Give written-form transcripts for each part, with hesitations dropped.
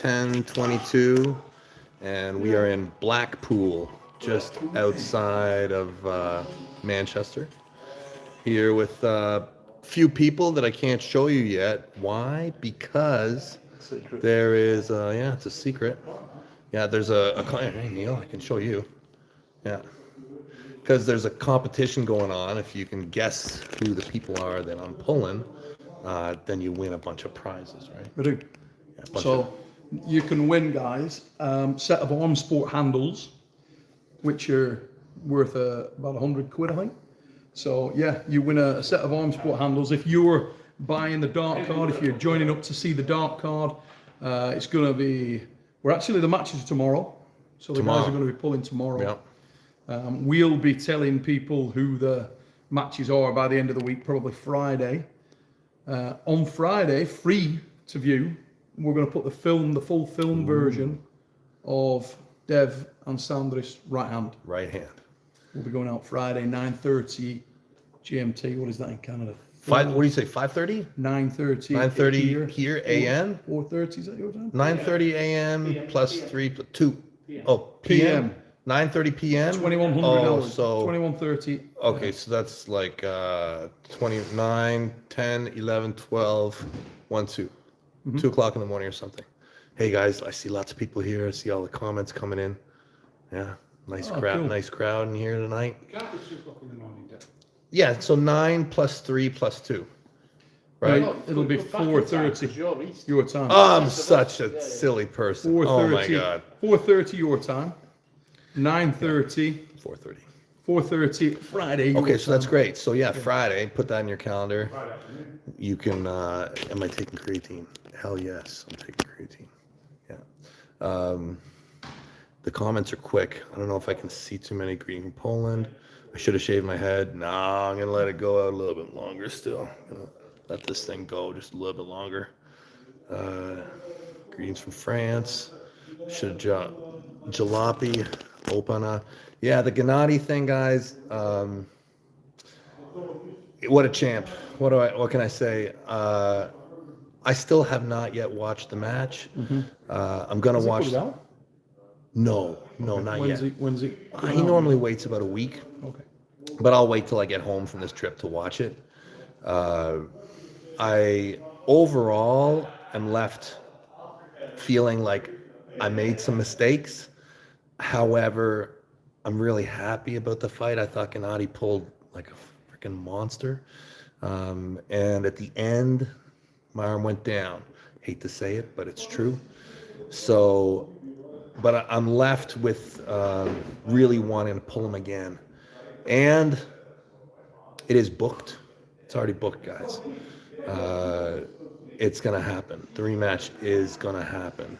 10:22, and we are in Blackpool, just outside of Manchester. Here with a few people that I can't show you yet. Why? Because there is, it's a secret. Yeah, there's hey Neil, I can show you. Yeah. Because there's a competition going on. If you can guess who the people are that I'm pulling, then you win a bunch of prizes, right? I do. Yeah, so you can win, guys, set of arm sport handles, which are worth about 100 quid, I think. So yeah, you win a set of arm sport handles. If you're buying the dart card, if you're joining up to see the dart card, it's going to be, the matches are tomorrow. So the guys are going to be pulling tomorrow. Yeah. We'll be telling people who the matches are by the end of the week, probably Friday. On Friday, free to view, we're going to put the full film version of Dev and Sandra's right hand. Right hand. We'll be going out Friday, 9:30 GMT. What is that in Canada? What do you say, 5:30? 9:30. 9:30 here, AM? 4:30, is that your time? 9:30 AM plus 2. Oh, PM? 9:30 PM? 2100 hours. So 21:30. Okay, so that's like 29, 10, 11, 12, 1, 2. 2 o'clock in the morning or something. Hey guys, I see lots of people here. I see all the comments coming in. Yeah, nice crowd. Cool. Nice crowd in here tonight. It can't be 2 o'clock in the morning, Dad. Yeah, so 9 plus 3 plus 2. Right? It'll be 4:30 your time. Oh, I'm such a silly person. 4:30. Oh my God. 4:30 your time. 9:30. 4:30. 4:30 Friday. Okay, so that's great. So yeah, Friday, put that in your calendar. You can, am I taking creatine? Hell yes, I'm taking creatine. Yeah. The comments are quick. I don't know if I can see too many. Greeting from Poland. I should have shaved my head. Nah, I'm going to let it go out a little bit longer still. Let this thing go just a little bit longer. Greetings from France. Should have jalopy open. Yeah, the Gennady thing, guys. What a champ. What can I say? I still have not yet watched the match. Mm-hmm. I'm gonna watch. No, not yet. When's it? He normally waits about a week. Okay. But I'll wait till I get home from this trip to watch it. I overall am left feeling like I made some mistakes. However, I'm really happy about the fight. I thought Gennady pulled like a freaking monster. And at the end, my arm went down. Hate to say it, but it's true. So, but I'm left with really wanting to pull him again. And it is booked. It's already booked, guys. It's going to happen. The rematch is going to happen.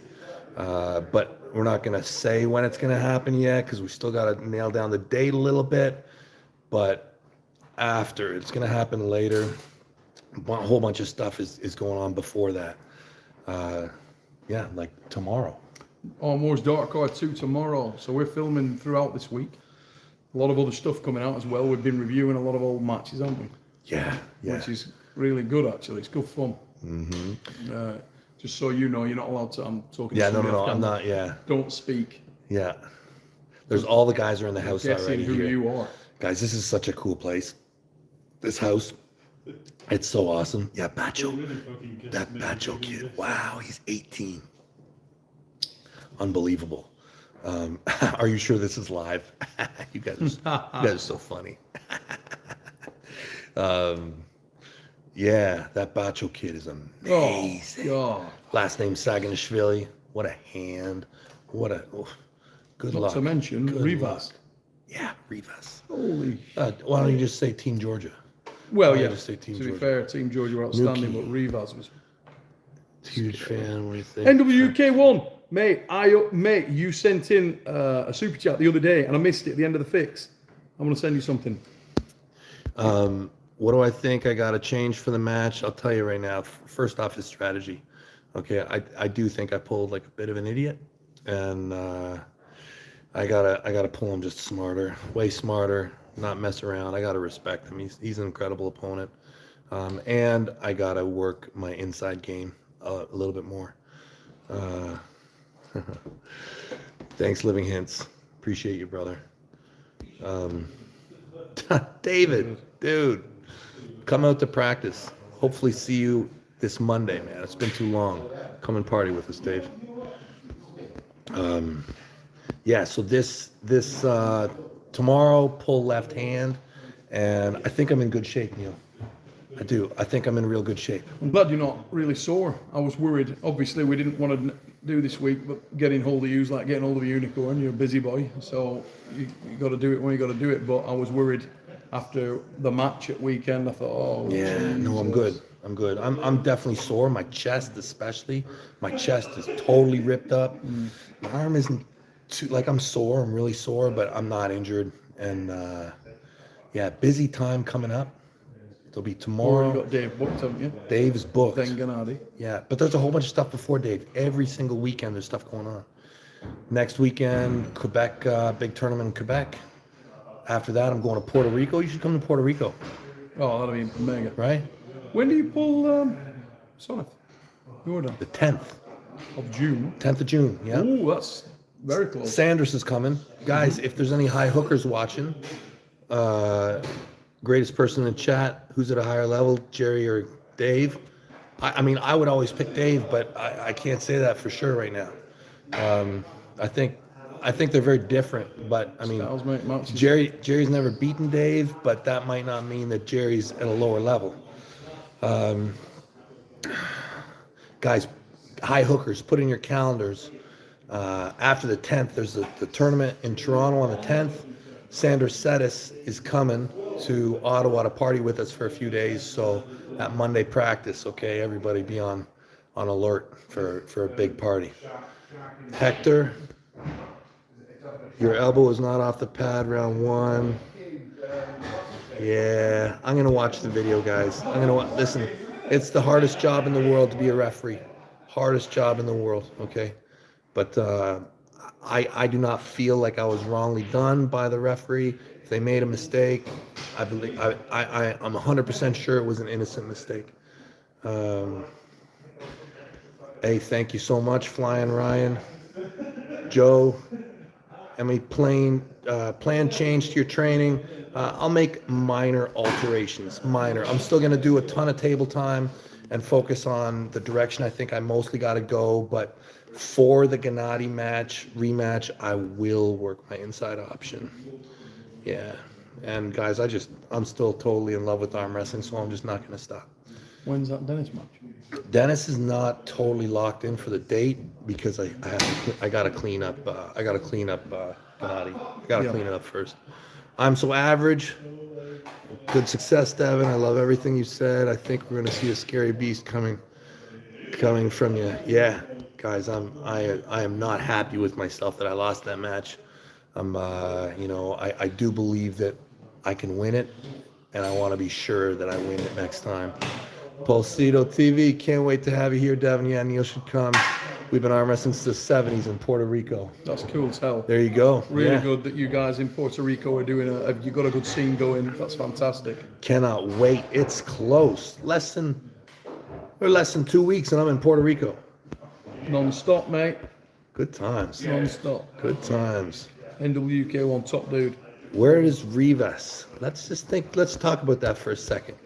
But we're not going to say when it's going to happen yet because we still got to nail down the date a little bit. But after, it's going to happen later. A whole bunch of stuff is going on before that. Yeah, like tomorrow. Almost Dark Card 2 tomorrow. So we're filming throughout this week. A lot of other stuff coming out as well. We've been reviewing a lot of old matches, haven't we? Yeah. Which is really good, actually. It's good fun. Mm-hmm. Just so you know, you're not allowed to. I'm talking. Yeah, to no, I'm not. Yeah. Don't speak. Yeah. There's all the guys are in the house Guessing already. who here. you are. Guys, this is such a cool place. This house, it's so awesome. Yeah, Bacho. That Bacho kid. Wow, he's 18. Unbelievable. Are you sure this is live? You guys are so funny. Yeah, that Bacho kid is amazing. Oh, Last name Saganishvili. What a hand. Good luck. not to mention Rivas. Yeah, Rivas. Holy. Why don't you just say Team Georgia? Well, yeah. Just say Team To Georgia. be fair, Team Georgia were outstanding, Nuki. but Rivas was. Huge fan. What do you think? NWK1, mate, you sent in a super chat the other day, and I missed it at the end of the fix. I'm gonna send you something. What do I think I got to change for the match? I'll tell you right now. First off, his strategy. Okay, I do think I pulled like a bit of an idiot, and I gotta pull him just smarter, way smarter, not mess around. I gotta respect him. He's an incredible opponent, and I gotta work my inside game a little bit more. Thanks, Living Hints. Appreciate you, brother. David, dude, come out to practice. Hopefully see you this Monday, man. It's been too long. Come and party with us, Dave. Yeah, so this tomorrow, pull left hand, and I think I'm in good shape, Neil. I do. I think I'm in real good shape. I'm glad you're not really sore. I was worried. Obviously, we didn't want to do this week, but getting hold of you is like getting hold of a unicorn. You're a busy boy, so you got to do it when you got to do it. But I was worried after the match at weekend. I thought, oh, Yeah, no, I'm good. I'm good. I'm definitely sore. My chest, especially. My chest is totally ripped up. My arm isn't too, like, I'm sore. I'm really sore, but I'm not injured. And yeah, busy time coming up. It'll be Or tomorrow. you got Dave booked, haven't you? Dave's booked. Then Gennady. Yeah, but there's a whole bunch of stuff before Dave. Every single weekend, there's stuff going on. Next weekend, Quebec, big tournament in Quebec. After that, I'm going to Puerto Rico. You should come to Puerto Rico, Oh, that'd be mega. right? When do you pull Sonnet? Jordan? The 10th. Of June. 10th of June, yeah. Oh, that's very close. Sanders is coming. Guys, if there's any high hookers watching, greatest person in the chat, who's at a higher level, Jerry or Dave? I mean, I would always pick Dave, but I can't say that for sure right now. I think they're very different, but I mean, Styles make matches. Jerry's never beaten Dave, but that might not mean that Jerry's at a lower level. Guys, high hookers, put in your calendars. After the 10th, there's the tournament in Toronto on the 10th. Sanders Settis is coming to Ottawa to party with us for a few days. So that Monday practice, okay, everybody be on alert for a big party. Hector, your elbow is not off the pad round one. Yeah, I'm gonna watch the video, guys. I'm gonna listen. It's the hardest job in the world to be a referee. Hardest job in the world, okay? But I do not feel like I was wrongly done by the referee. If they made a mistake, I believe I'm 100% sure it was an innocent mistake. Hey, thank you so much, Flying Ryan. Joe, any plan change to your training? I'll make minor alterations, minor. I'm still gonna do a ton of table time and focus on the direction I think I mostly gotta go, but for the Gennady rematch, I will work my inside option. Yeah, and guys, I'm still totally in love with arm wrestling, so I'm just not gonna stop. When's that Dennis match? Dennis is not totally locked in for the date because I gotta clean up Gennady. I gotta clean it up first. I'm so average. Good success, Devon. I love everything you said. I think we're gonna see a scary beast coming from you. Yeah, guys, I am not happy with myself that I lost that match. I do believe that I can win it, and I want to be sure that I win it next time. Pulsito TV, can't wait to have you here, Devon. Yeah, Neil should come. We've been arm wrestling since the 70s in Puerto Rico. That's cool as hell. There you go. Really Yeah. good that you guys in Puerto Rico are doing you got a good scene going. That's fantastic. Cannot wait. It's close. Less than 2 weeks, and I'm in Puerto Rico. Non-stop, mate. Good times. Non-stop. Good times. NWK1 top dude. Where is Rivas? Let's talk about that for a second.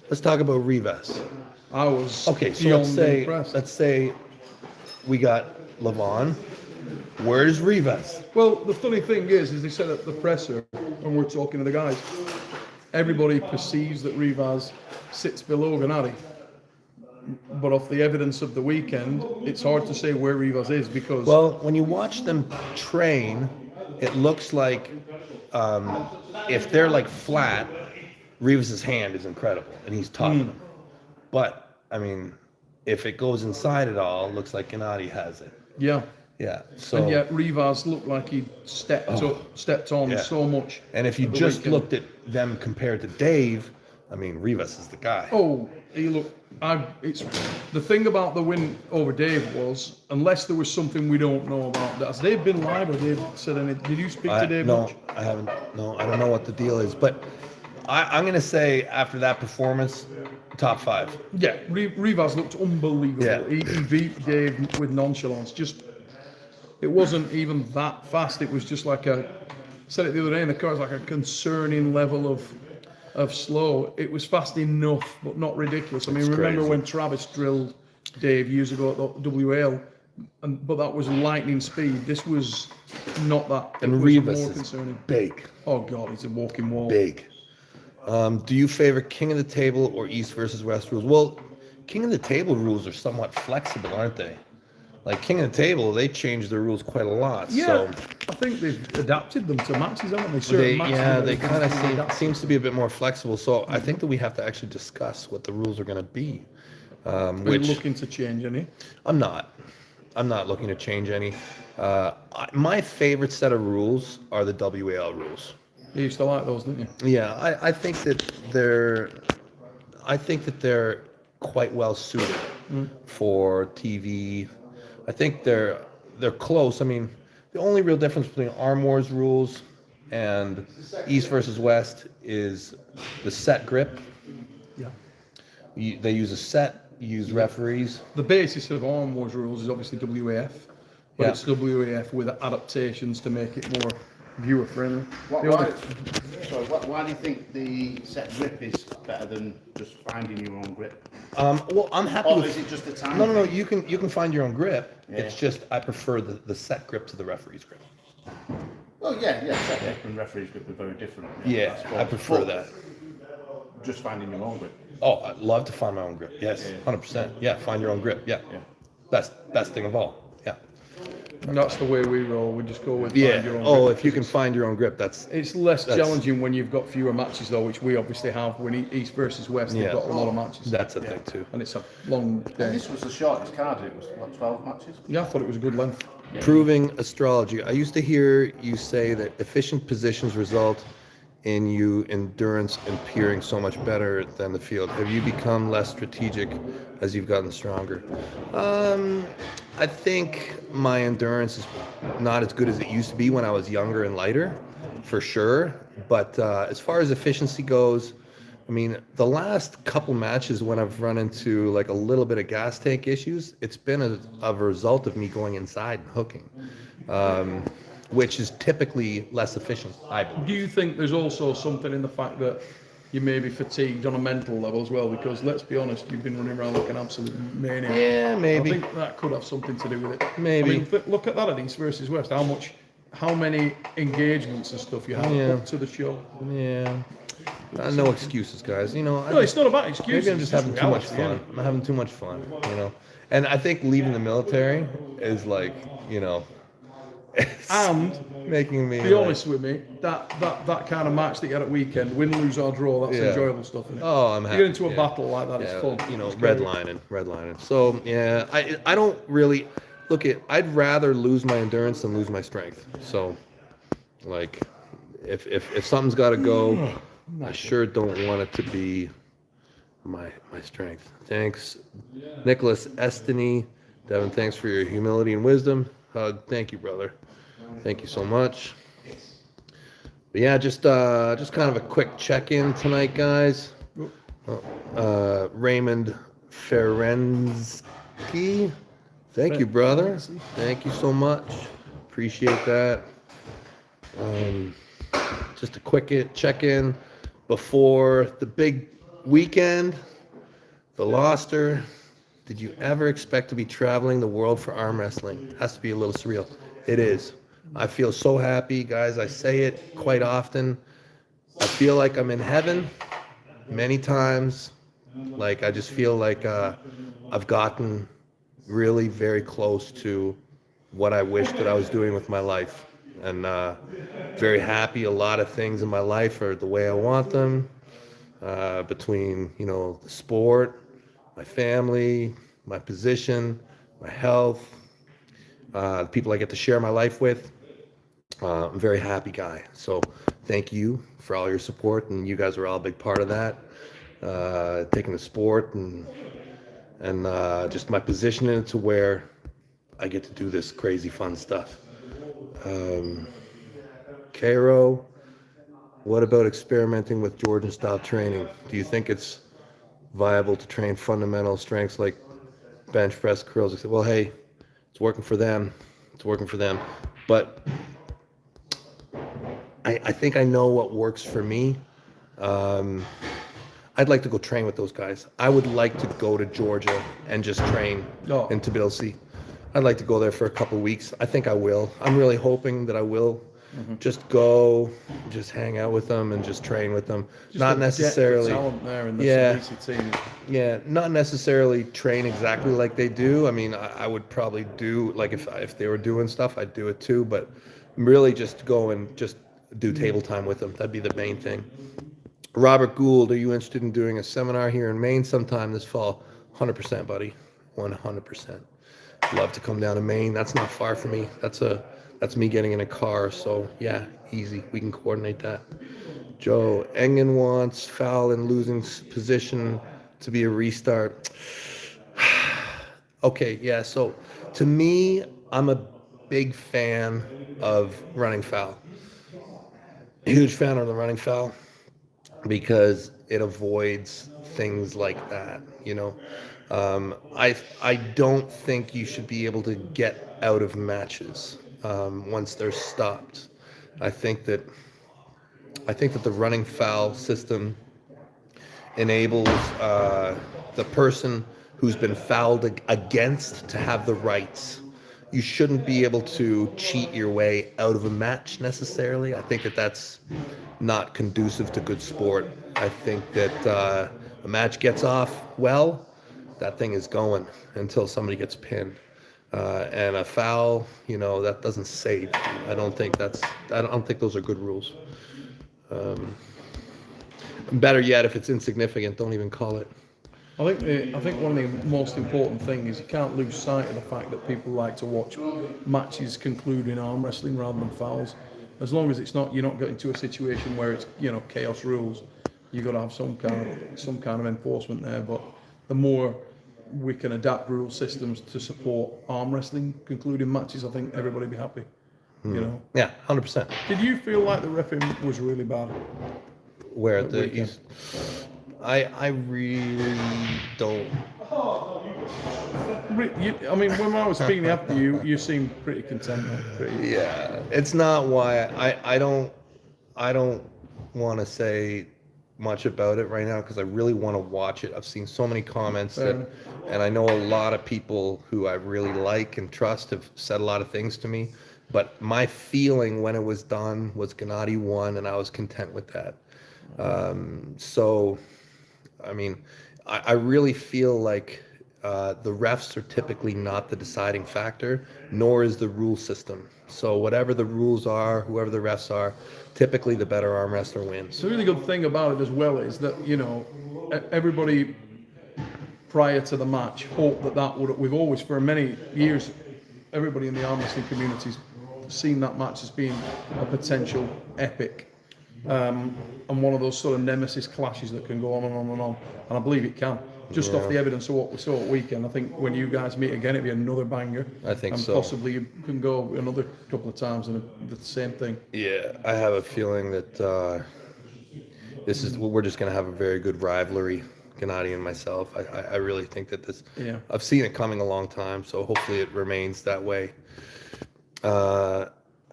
Let's talk about Rivas. I was Okay, so beyond impressed. let's say we got Levon. Where's Rivas? Well, the funny thing is they said at the presser when we're talking to the guys, everybody perceives that Rivas sits below Gennady. But off the evidence of the weekend, it's hard to say where Rivas is because... Well, when you watch them train, it looks like if they're like flat, Rivas's hand is incredible and he's topping them. But I mean, if it goes inside it all, it looks like Gennady has it. Yeah. Yeah. So And yet Rivas looked like he stepped on Yeah. so much. and if you the just weekend. looked at them compared to Dave, I mean, Rivas is the guy. Oh, he looked. It's the thing about the win over Dave was, unless there was something we don't know about. Has Dave been live or Dave said anything? Did you speak to Dave No, much? I haven't. No, I don't know what the deal is, but I'm gonna say after that performance, top 5. Yeah, Rivas looked unbelievable. Yeah. He beat Dave with nonchalance. Just it wasn't even that fast. It was just like I said it the other day in the car, it's like a concerning level of slow. It was fast enough, but not ridiculous. I mean, It's remember crazy. when Travis drilled Dave years ago at the WL, but that was lightning speed. This was not that. And it was Rivas more is concerning. big, Oh God, he's a walking wall. big. Do you favor king of the table or east versus west rules? Well, king of the table rules are somewhat flexible, aren't they? Like king of the table, they change their rules quite a lot. Yeah, So I think they've adapted them to matches, haven't they? Certain matches they have kind of been adapted. seems to be a bit more flexible. So I think that we have to actually discuss what the rules are going to be. Are you Which looking to change any? I'm not. I'm not looking to change any. My favorite set of rules are the WAL rules. You used to like those, didn't you? Yeah, I think that they're quite well suited for TV. I think they're close. I mean, the only real difference between Arm Wars rules and East versus West is the set grip. Yeah. They use a set. You use referees. The basis of Arm Wars rules is obviously WAF, but Yeah. it's WAF with adaptations to make it more viewer friendly. Why do you think the set grip is better than just finding your own grip? Well, I'm happy Or with. is it just the time? No. thing? You can find your own grip. Yeah. It's just I prefer the set grip to the referee's grip. Well, yeah, set grip and referee's grip are very different. Yeah, that's I both. prefer But that. Just finding your own grip. Oh, I'd love to find my own grip. Yes, 100%. Yeah, find your own grip. Yeah, Yeah. best thing of all. Yeah. And that's the way we roll. We just go with find your own Oh, grip. if you can find your own grip, that's It's less That's- challenging when you've got fewer matches, though, which we obviously have. When East versus West, they've Yeah. got a lot of matches, that's a thing too. and it's a long And day. this was the shortest card. It was what, 12 matches. Yeah, I thought it was a good length. Proving astrology. I used to hear you say that efficient positions result in you endurance and peering so much better than the field. Have you become less strategic as you've gotten stronger? I think my endurance is not as good as it used to be when I was younger and lighter, for sure. But as far as efficiency goes, I mean, the last couple matches when I've run into like a little bit of gas tank issues, it's been a result of me going inside and hooking, which is typically less efficient, I believe. Do you think there's also something in the fact that you may be fatigued on a mental level as well? Because let's be honest, you've been running around like an absolute maniac. Yeah, maybe. I think that could have something to do with it. Maybe. I mean, look at that at East versus West. How many engagements and stuff you have Yeah. up to the show. Yeah. No excuses, guys. You know, No, it's not about excuses. maybe I'm just it's having too much reality, fun. I'm having too much fun, you know. And I think leaving the military is like, you know, it's And making me. be honest with me, that kind of match that you had at weekend, win, lose or draw, that's Yeah. enjoyable stuff, isn't it? Oh, I'm You happy. get into a yeah. battle like that, it's fun. You know, It's great. redlining. So yeah, I don't really look at. I'd rather lose my endurance than lose my strength. So, like, if something's got to go, I sure don't want it to be my strength. Thanks, Nicholas Estany. Devon, thanks for your humility and wisdom. Hug. Thank you, brother. Thank you so much. But yeah, just kind of a quick check-in tonight, guys. Raymond Ferensky. Thank you, brother. Thank you so much. Appreciate that. Just a quick check-in before the big weekend. The Loster. Did you ever expect to be traveling the world for arm wrestling? Has to be a little surreal. It is. I feel so happy, guys. I say it quite often. I feel like I'm in heaven many times. Like, I just feel like I've gotten really very close to what I wish that I was doing with my life. And very happy. A lot of things in my life are the way I want them. Between, you know, the sport, my family, my position, my health, the people I get to share my life with. I'm a very happy guy. So thank you for all your support, and you guys are all a big part of that. Taking the sport and just my position in it to where I get to do this crazy fun stuff. Cairo, what about experimenting with Georgian style training? Do you think it's viable to train fundamental strengths like bench press, curls? Well, hey, it's working for them. It's working for them. But I think I know what works for me. Um, I'd like to go train with those guys. I would like to go to Georgia and just train Oh. in Tbilisi. I'd like to go there for a couple weeks. I think I will. I'm really hoping that I will. Just go, just hang out with them and just train with them. Just Not a depth of necessarily. talent there in the Yeah. Tbilisi team. Yeah, not necessarily train exactly like they do. I mean, I would probably do like if they were doing stuff, I'd do it too. But really, just go and just do table time with them. That'd be the main thing. Robert Gould, are you interested in doing a seminar here in Maine sometime this fall? 100%, buddy. 100%. Love to come down to Maine. That's not far from me. That's me getting in a car. So yeah, easy. We can coordinate that. Joe Engen wants foul and losing position to be a restart. Okay, yeah. So to me, I'm a big fan of running foul. Huge fan of the running foul because it avoids things like that. I don't think you should be able to get out of matches once they're stopped. I think that the running foul system enables the person who's been fouled against to have the rights. You shouldn't be able to cheat your way out of a match necessarily. I think that that's not conducive to good sport. I think that a match gets off well, that thing is going until somebody gets pinned. And a foul, that doesn't save. I don't think those are good rules. Better yet, if it's insignificant, don't even call it. I think one of the most important things is you can't lose sight of the fact that people like to watch matches conclude in arm wrestling rather than fouls. As long as you're not getting to a situation where it's chaos rules, you've got to have some kind of enforcement there. But the more we can adapt rule systems to support arm wrestling concluding matches, I think everybody be happy. Yeah, 100%. Did you feel like the refereeing was really bad? Where That weekend. I really don't. I mean, when I was speaking after you seemed pretty content. Yeah, it's not why I don't want to say much about it right now because I really want to watch it. I've seen so many comments and I know a lot of people who I really like and trust have said a lot of things to me. But my feeling when it was done was Gennady won, and I was content with that. So, I mean, I really feel like the refs are typically not the deciding factor, nor is the rule system. So whatever the rules are, whoever the refs are, typically the better arm wrestler wins. The really good thing about it as well is that everybody prior to the match hoped that would. We've always, for many years, everybody in the arm wrestling community's seen that match as being a potential epic. And one of those sort of nemesis clashes that can go on and on and on. And I believe it can. Just off the evidence of what we saw at weekend, I think when you guys meet again, it'll be another banger. I think and so. Possibly you can go another couple of times and the same thing. Yeah, I have a feeling that we're just going to have a very good rivalry, Gennady and myself. I really think that this. Yeah. I've seen it coming a long time, so hopefully it remains that way.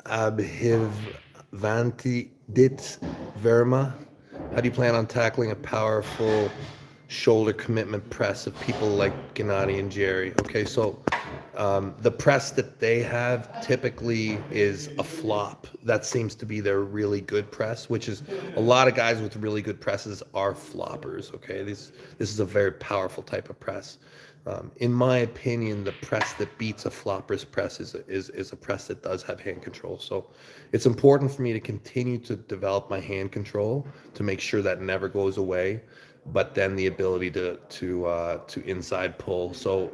Abhivanti Dit Verma, how do you plan on tackling a powerful shoulder commitment press of people like Gennady and Jerry? Okay, so the press that they have typically is a flop. That seems to be their really good press, which is a lot of guys with really good presses are floppers. Okay, this is a very powerful type of press. In my opinion, the press that beats a flopper's press is a press that does have hand control. So it's important for me to continue to develop my hand control to make sure that never goes away, but then the ability to inside pull. So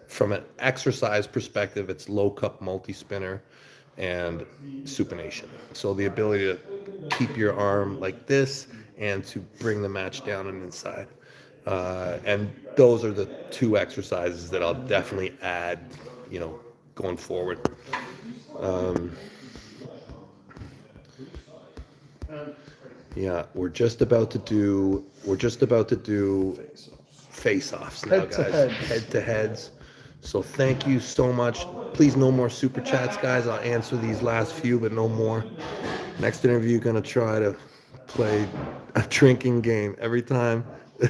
from an exercise perspective, it's low cup multi-spinner and supination. So the ability to keep your arm like this and to bring the match down and inside. And those are the two exercises that I'll definitely add, going forward. Yeah, we're just about to do face-offs now, guys. Head to heads. So thank you so much. Please, no more super chats, guys. I'll answer these last few, but no more. Next interview, gonna try to play a drinking game every time.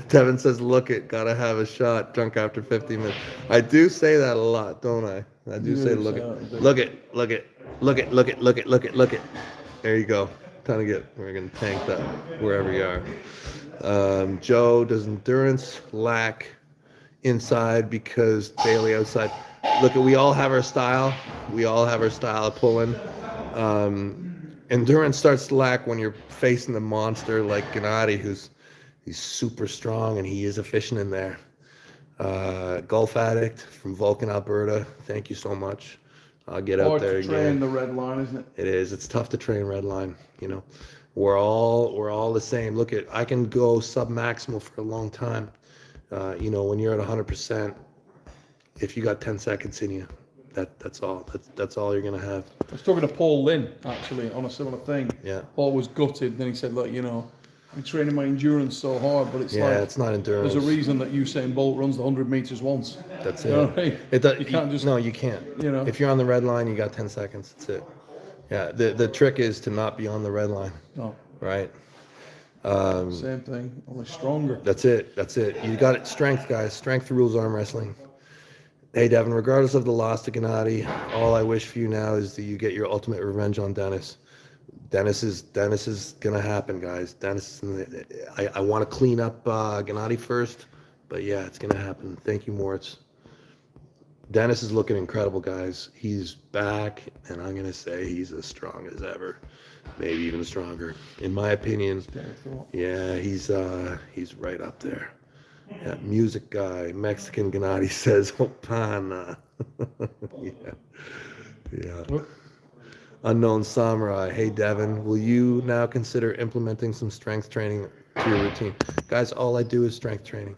Devin says, "Look it, gotta have a shot." Drunk after 50 minutes. I do say that a lot, don't I? I do say, "Look it, look it, look it, look it, look it, look it, look it, look it." There you go. Time to get. We're gonna tank that wherever you are. Joe, does endurance lack inside because Bailey outside? Look, we all have our style. We all have our style of pulling. Endurance starts to lack when you're facing the monster like Gennady, he's super strong and he is efficient in there. Golf Addict from Vulcan, Alberta. Thank you so much. I'll get out Hard there to train again. the red line, isn't it? It is. It's tough to train red line. You know, we're all the same. Look at, I can go sub maximal for a long time. You know, when you're at 100%, if you got 10 seconds in you, that's all. That's all you're gonna have. I was talking to Paul Lynn actually on a similar thing. Yeah. Paul was gutted. Then he said, "Look, you know, I'm training my endurance so hard, but it's Yeah, like it's not endurance. there's a reason that Usain Bolt runs the 100 meters once. That's You know it. what I mean? It does, You can't just no, you can't. you know. If you're on the red line, you got 10 seconds. That's it. Yeah. The trick is to not be on the red line, No, right? same thing, only stronger. That's it. That's it. You got it. Strength, guys. Strength rules arm wrestling. Hey, Devin, regardless of the loss to Gennady, all I wish for you now is that you get your ultimate revenge on Dennis. Dennis is gonna happen, guys. I want to clean up Gennady first, but yeah, it's gonna happen. Thank you, Moritz. Dennis is looking incredible, guys. He's back, and I'm gonna say he's as strong as ever, maybe even stronger, in my opinion. Yeah, he's right up there. Yeah, music guy, Mexican Gennady says, "Hopana." Yeah. Unknown Samurai. Hey, Devin, will you now consider implementing some strength training to your routine? Guys, all I do is strength training.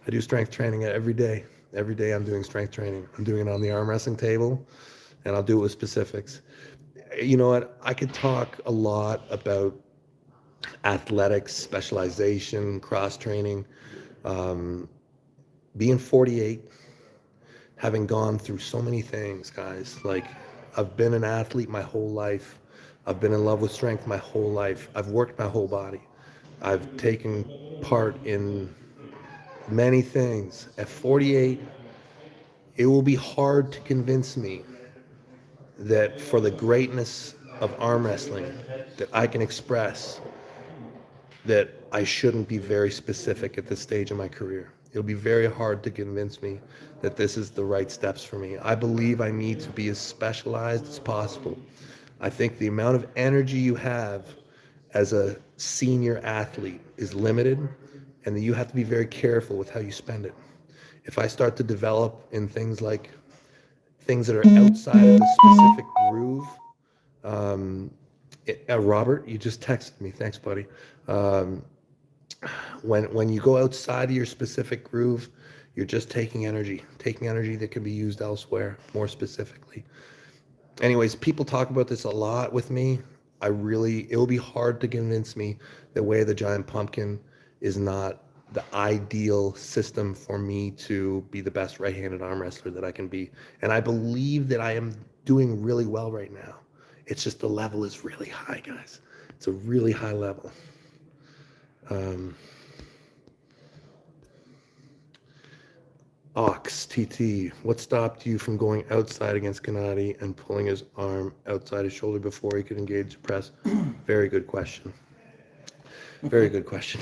I do strength training every day. Every day I'm doing strength training. I'm doing it on the arm wrestling table, and I'll do it with specifics. You know what? I could talk a lot about athletics, specialization, cross training. Being 48, having gone through so many things, guys, like I've been an athlete my whole life. I've been in love with strength my whole life. I've worked my whole body. I've taken part in many things. At 48, it will be hard to convince me that for the greatness of arm wrestling that I can express, that I shouldn't be very specific at this stage of my career. It'll be very hard to convince me that this is the right steps for me. I believe I need to be as specialized as possible. I think the amount of energy you have as a senior athlete is limited, and that you have to be very careful with how you spend it. If I start to develop in things like things that are outside of the specific groove, Robert, you just texted me. Thanks, buddy. When you go outside of your specific groove, you're just taking energy that can be used elsewhere, more specifically. Anyways, people talk about this a lot with me. It will be hard to convince me that Way of the Giant Pumpkin is not the ideal system for me to be the best right-handed arm wrestler that I can be. And I believe that I am doing really well right now. It's just the level is really high, guys. It's a really high level. Ox TT, what stopped you from going outside against Gennady and pulling his arm outside his shoulder before he could engage the press? Very good question. Very good question.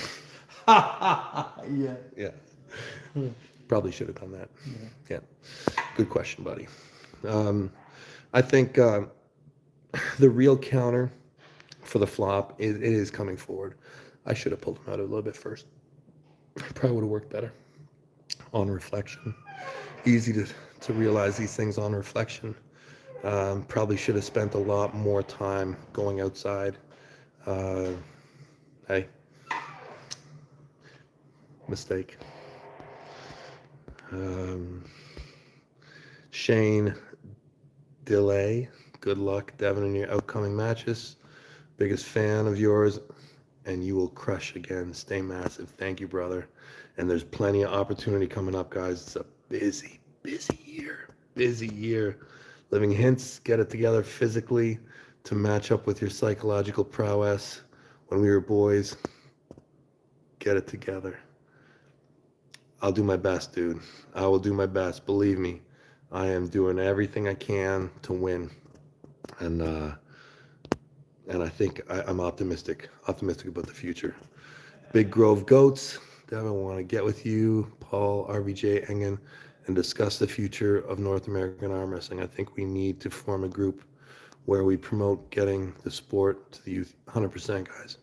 Yeah. Yeah. Probably should have done that. Yeah. Good question, buddy. I think the real counter for the flop, it is coming forward. I should have pulled him out a little bit first. Probably would have worked better on reflection. Easy to realize these things on reflection. Probably should have spent a lot more time going outside. Hey, mistake. Shane Delay, good luck, Devin, in your upcoming matches. Biggest fan of yours, and you will crush again. Stay massive. Thank you, brother. And there's plenty of opportunity coming up, guys. It's a busy year. busy year. Living Hints, get it together physically to match up with your psychological prowess. When we were boys, get it together. I'll do my best, dude. I will do my best. Believe me, I am doing everything I can to win. And I think I'm optimistic about the future. Big Grove Goats, Devon, I want to get with you, Paul, RBJ, Engen, and discuss the future of North American arm wrestling. I think we need to form a group where we promote getting the sport to the youth. 100%, guys.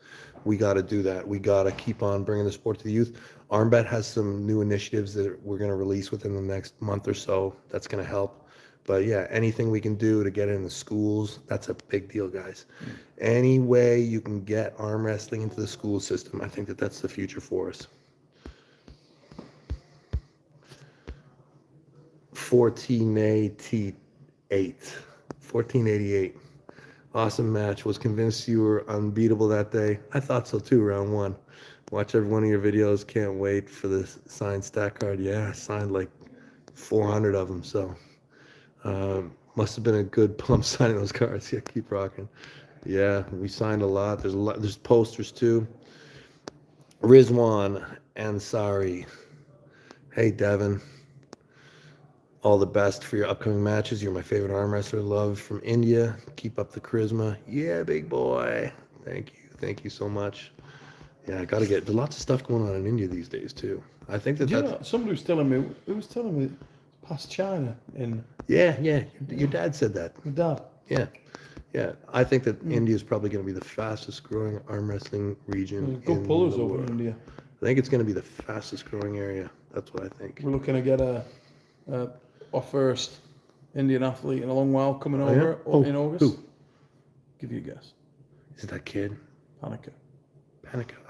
We got to do that. We got to keep on bringing the sport to the youth. ArmBet has some new initiatives that we're going to release within the next month or so. That's going to help. But yeah, anything we can do to get it in the schools, that's a big deal, guys. Any way you can get arm wrestling into the school system, I think that's the future for us. 1488. Awesome match. Was convinced you were unbeatable that day. I thought so too, round one. Watch every one of your videos. Can't wait for the signed stat card. Yeah, I signed like 400 of them, so must have been a good plum signing those cards. Yeah, keep rocking. Yeah, we signed a lot. There's posters too. Rizwan Ansari. Hey, Devon. All the best for your upcoming matches. You're my favorite arm wrestler. Love from India. Keep up the charisma. Yeah, big boy. Thank you. Thank you so much. Yeah, I got to get. There's lots of stuff going on in India these days too. I think that's. Somebody was telling me. Who was telling me? Past China in. Yeah. Your dad said that. My dad. Yeah. I think that India is probably going to be the fastest growing arm wrestling region. Good pullers over in India. I think it's going to be the fastest growing area. That's what I think. We're looking to get our first Indian athlete in a long while coming over in August. Who? Give you a guess. Is it that kid? Panica.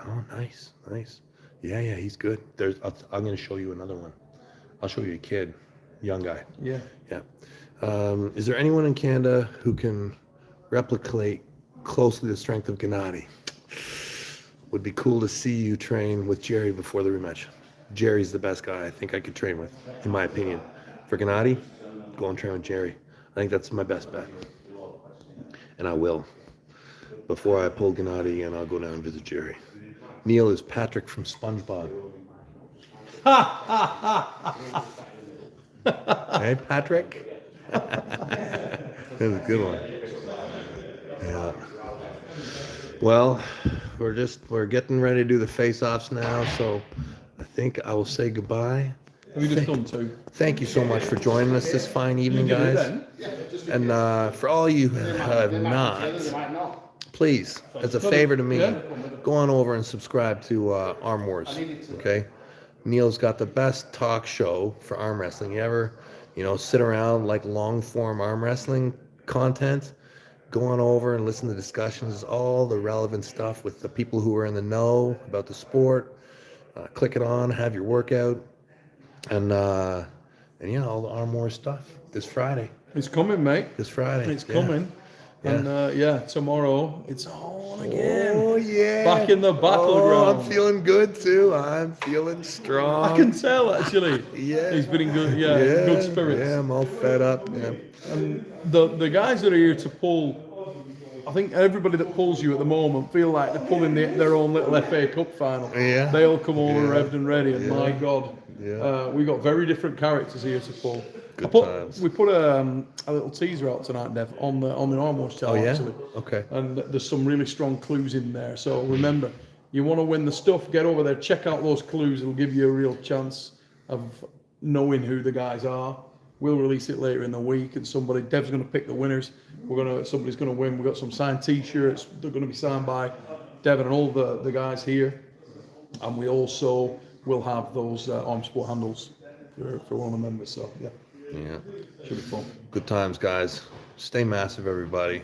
Oh, nice. Yeah, he's good. I'm going to show you another one. I'll show you a kid, young guy. Yeah. Is there anyone in Canada who can replicate closely the strength of Gennady? Would be cool to see you train with Jerry before the rematch. Jerry's the best guy I think I could train with, in my opinion. For Gennady, go and train with Jerry. I think that's my best bet. And I will. Before I pull Gennady and I'll go down and visit Jerry. Neil is Patrick from SpongeBob. Hey, Patrick. That was a good one. Yeah. Well, we're getting ready to do the face-offs now, so I think I will say goodbye. Have you just done two? Thank you so much for joining us this fine evening, guys. And for all you who have not, please, as a favor to me, go on over and subscribe to Arm Wars, okay? Neil's got the best talk show for arm wrestling. You ever, sit around like long-form arm wrestling content? Go on over and listen to discussions, all the relevant stuff with the people who are in the know about the sport. Click it on, have your workout, and all the Arm Wars stuff this Friday. It's coming, mate. This Friday. It's coming. Yeah. And tomorrow it's on again. Oh, yeah. Back in the battleground. I'm feeling good, too. I'm feeling strong. I can tell, actually. Yeah. He's been in good spirits. Yeah, I'm all fed up. Yeah. And the guys that are here to pull, I think everybody that pulls you at the moment feel like they're pulling their own little FA Cup final. Yeah. They all come over revved and ready, and my God, Yeah. we got very different characters here to pull. Good times. We put a little teaser out tonight, Dev, on the Arm Wars channel. Oh, yeah? Actually. Okay. And there's some really strong clues in there. So remember, you want to win the stuff, get over there, check out those clues. It'll give you a real chance of knowing who the guys are. We'll release it later in the week, and Dev's going to pick the winners. Somebody's going to win. We've got some signed T-shirts. They're going to be signed by Devon and all the guys here. And we also will have those Arm Sport handles for one of the members. So yeah, Yeah. should be fun. Good times, guys. Stay massive, everybody.